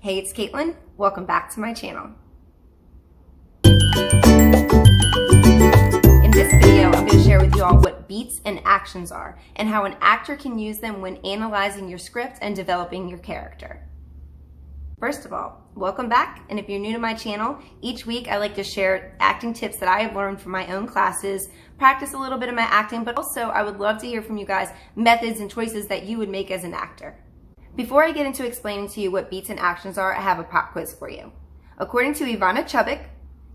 Hey, it's Caitlin. Welcome back to my channel. In this video, I'm going to share with you all what beats and actions are and how an actor can use them when analyzing your script and developing your character. First of all, welcome back. And if you're new to my channel, each week I like to share acting tips that I have learned from my own classes, practice a little bit of my acting, but also I would love to hear from you guys methods and choices that you would make as an actor. Before I get into explaining to you what beats and actions are, I have a pop quiz for you. According to Ivana Chubbuck,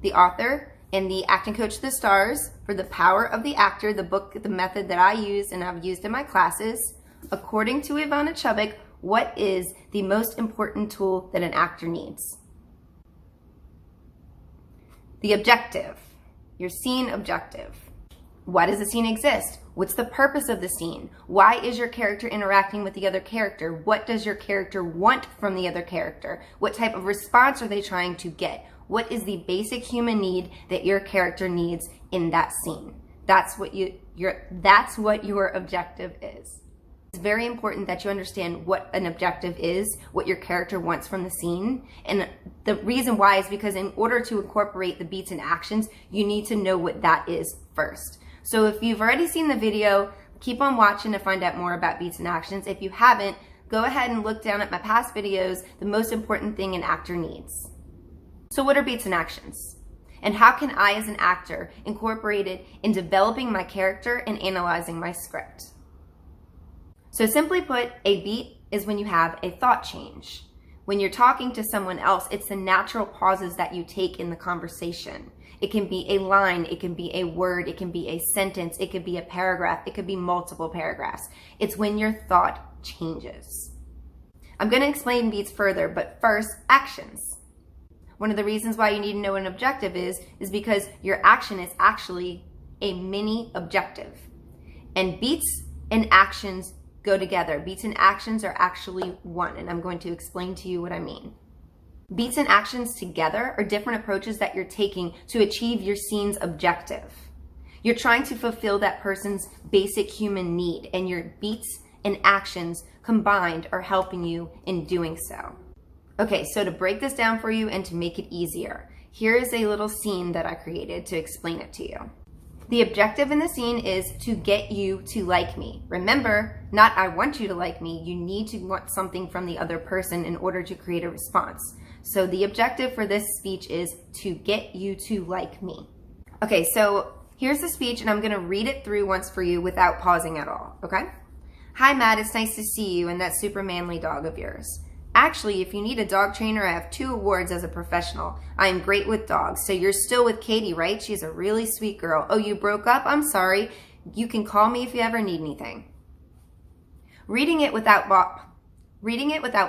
the author and the acting coach to the stars for The Power of the Actor, the book, the method that I use and I've used in my classes, according to Ivana Chubbuck, what is the most important tool that an actor needs? The objective, your scene objective. Why does the scene exist? What's the purpose of the scene? Why is your character interacting with the other character? What does your character want from the other character? What type of response are they trying to get? What is the basic human need that your character needs in that scene? That's what your objective is. It's very important that you understand what an objective is, what your character wants from the scene. And the reason why is because in order to incorporate the beats and actions, you need to know what that is first. So if you've already seen the video, keep on watching to find out more about beats and actions. If you haven't, go ahead and look down at my past videos, the most important thing an actor needs. So what are beats and actions? And how can I as an actor incorporate it in developing my character and analyzing my script? So simply put, a beat is when you have a thought change. When you're talking to someone else, it's the natural pauses that you take in the conversation. It can be a line, it can be a word, it can be a sentence, it could be a paragraph, it could be multiple paragraphs. It's when your thought changes. I'm going to explain beats further, but first, actions. One of the reasons why you need to know what an objective is because your action is actually a mini objective. And beats and actions go together. Beats and actions are actually one, and I'm going to explain to you what I mean. Beats and actions together are different approaches that you're taking to achieve your scene's objective. You're trying to fulfill that person's basic human need, and your beats and actions combined are helping you in doing so. Okay, so to break this down for you and to make it easier, here is a little scene that I created to explain it to you. The objective in the scene is to get you to like me. Remember, not I want you to like me. You need to want something from the other person in order to create a response. So the objective for this speech is to get you to like me. Okay, so here's the speech and I'm gonna read it through once for you without pausing at all, okay? Hi Matt, it's nice to see you and that super manly dog of yours. Actually, if you need a dog trainer, I have 2 awards as a professional. I am great with dogs. So you're still with Katie, right? She's a really sweet girl. Oh, you broke up? I'm sorry. You can call me if you ever need anything. Reading it without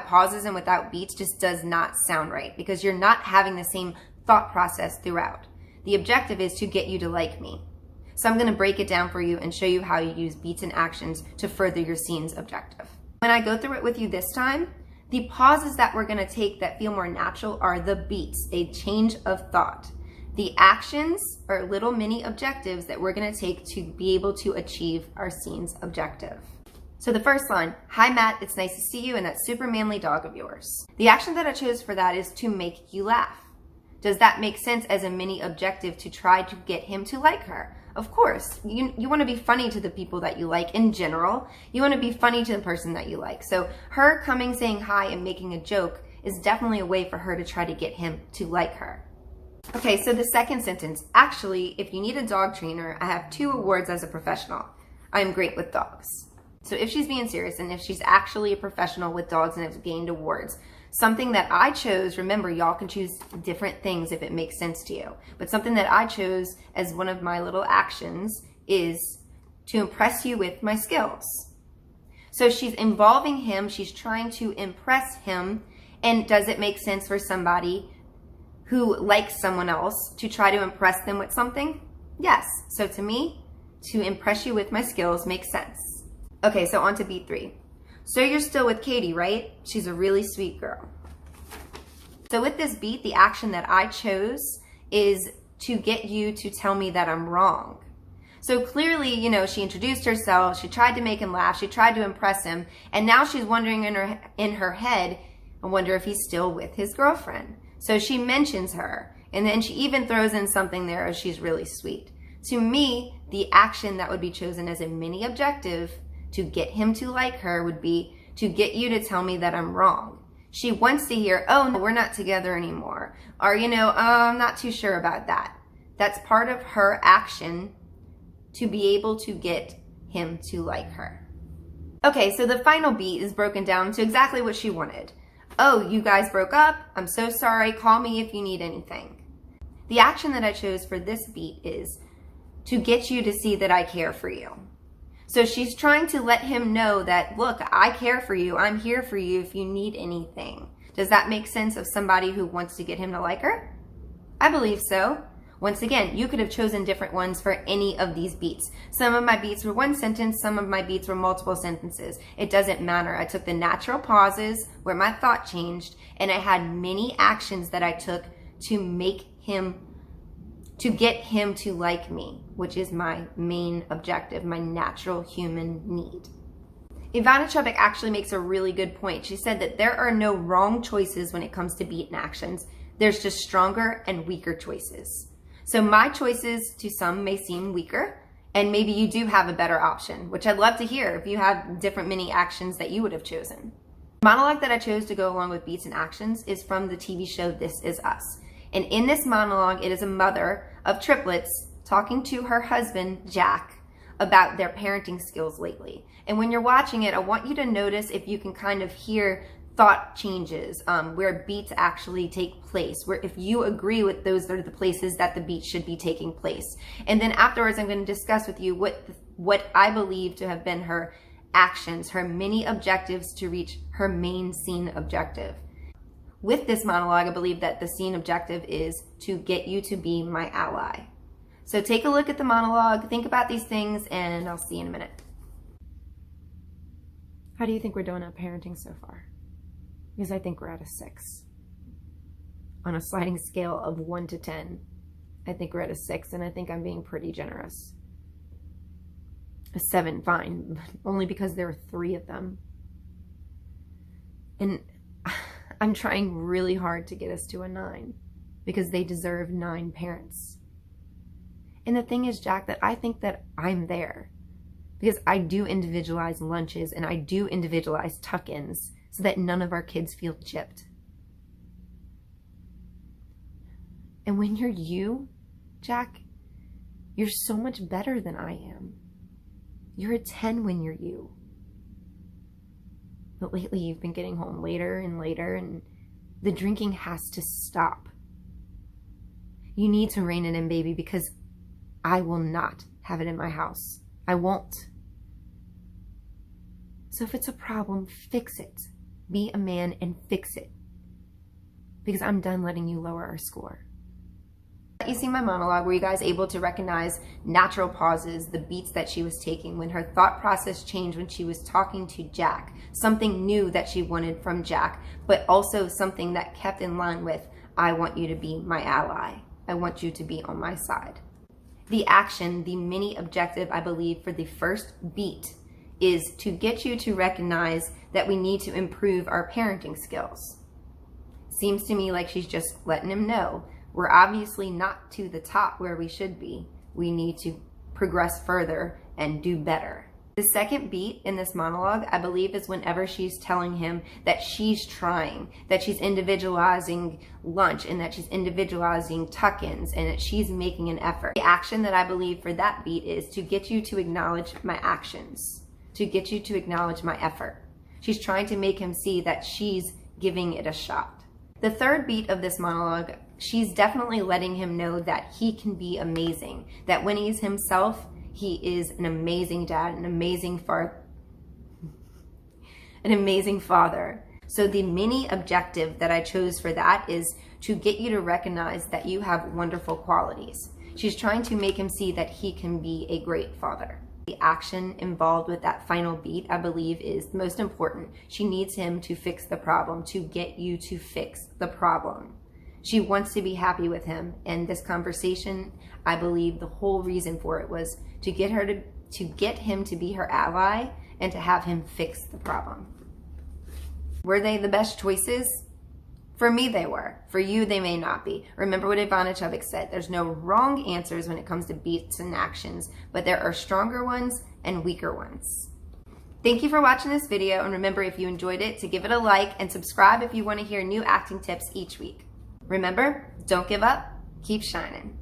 pauses and without beats just does not sound right because you're not having the same thought process throughout. The objective is to get you to like me. So I'm going to break it down for you and show you how you use beats and actions to further your scene's objective. When I go through it with you this time, the pauses that we're going to take that feel more natural are the beats, a change of thought. The actions are little mini objectives that we're going to take to be able to achieve our scene's objective. So the first line, hi Matt, it's nice to see you and that super manly dog of yours. The action that I chose for that is to make you laugh. Does that make sense as a mini objective to try to get him to like her? Of course, you want to be funny to the people that you like in general. You want to be funny to the person that you like. So her coming, saying hi, and making a joke is definitely a way for her to try to get him to like her. Okay, so the second sentence, actually, if you need a dog trainer, I have 2 awards as a professional. I am great with dogs. So if she's being serious and if she's actually a professional with dogs and has gained awards, something that I chose, remember y'all can choose different things if it makes sense to you, but something that I chose as one of my little actions is to impress you with my skills. So she's involving him, she's trying to impress him, and does it make sense for somebody who likes someone else to try to impress them with something? Yes. So to me, to impress you with my skills makes sense. Okay, so on to beat 3. So you're still with Katie, right? She's a really sweet girl. So with this beat, the action that I chose is to get you to tell me that I'm wrong. So clearly, you know, she introduced herself, she tried to make him laugh, she tried to impress him, and now she's wondering in her head, I wonder if he's still with his girlfriend. So she mentions her, and then she even throws in something there as she's really sweet. To me, the action that would be chosen as a mini objective to get him to like her would be to get you to tell me that I'm wrong. She wants to hear, oh, no, we're not together anymore. Or, I'm not too sure about that. That's part of her action to be able to get him to like her. Okay, so the final beat is broken down to exactly what she wanted. Oh, you guys broke up. I'm so sorry. Call me if you need anything. The action that I chose for this beat is to get you to see that I care for you. So she's trying to let him know that, look, I care for you. I'm here for you if you need anything. Does that make sense of somebody who wants to get him to like her? I believe so. Once again, you could have chosen different ones for any of these beats. Some of my beats were one sentence, some of my beats were multiple sentences. It doesn't matter. I took the natural pauses where my thought changed, and I had many actions that I took to get him to like me, which is my main objective, my natural human need. Ivana Chubbuck actually makes a really good point. She said that there are no wrong choices when it comes to beat and actions. There's just stronger and weaker choices. So my choices to some may seem weaker, and maybe you do have a better option, which I'd love to hear if you have different mini actions that you would have chosen. The monologue that I chose to go along with beats and actions is from the TV show This Is Us. And in this monologue, it is a mother of triplets talking to her husband, Jack, about their parenting skills lately. And when you're watching it, I want you to notice if you can kind of hear thought changes, where beats actually take place, where if you agree with those are the places that the beat should be taking place. And then afterwards, I'm going to discuss with you what I believe to have been her actions, her mini objectives to reach her main scene objective. With this monologue, I believe that the scene objective is to get you to be my ally. So take a look at the monologue, think about these things, and I'll see you in a minute. How do you think we're doing at parenting so far? Because I think we're at a 6. On a sliding scale of 1 to 10, I think we're at a 6, and I think I'm being pretty generous. A 7, fine, but only because there are 3 of them. And I'm trying really hard to get us to a 9, because they deserve 9 parents. And the thing is, Jack, that I think that I'm there, because I do individualize lunches, and I do individualize tuck-ins, so that none of our kids feel gypped. And when you're you, Jack, you're so much better than I am. You're a 10 when you're you. But lately you've been getting home later and later, and the drinking has to stop. You need to rein it in, baby, because I will not have it in my house. I won't. So if it's a problem, fix it. Be a man and fix it. Because I'm done letting you lower our score. You see my monologue, were you guys able to recognize natural pauses, the beats that she was taking when her thought process changed when she was talking to Jack, something new that she wanted from Jack, but also something that kept in line with, I want you to be my ally. I want you to be on my side. The action, the mini objective, I believe, for the first beat is to get you to recognize that we need to improve our parenting skills. Seems to me like she's just letting him know we're obviously not to the top where we should be. We need to progress further and do better. The second beat in this monologue, I believe, is whenever she's telling him that she's trying, that she's individualizing lunch, and that she's individualizing tuck-ins, and that she's making an effort. The action that I believe for that beat is to get you to acknowledge my actions, to get you to acknowledge my effort. She's trying to make him see that she's giving it a shot. The third beat of this monologue, she's definitely letting him know that he can be amazing, that when he's himself, he is an amazing dad, an amazing father. So the mini objective that I chose for that is to get you to recognize that you have wonderful qualities. She's trying to make him see that he can be a great father. The action involved with that final beat, I believe, is the most important. She needs him to fix the problem, to get you to fix the problem. She wants to be happy with him, and this conversation, I believe the whole reason for it was to get him to be her ally and to have him fix the problem. Were they the best choices? For me, they were. For you, they may not be. Remember what Ivana Chubbuck said. There's no wrong answers when it comes to beats and actions, but there are stronger ones and weaker ones. Thank you for watching this video, and remember, if you enjoyed it, to give it a like and subscribe if you want to hear new acting tips each week. Remember, don't give up, keep shining.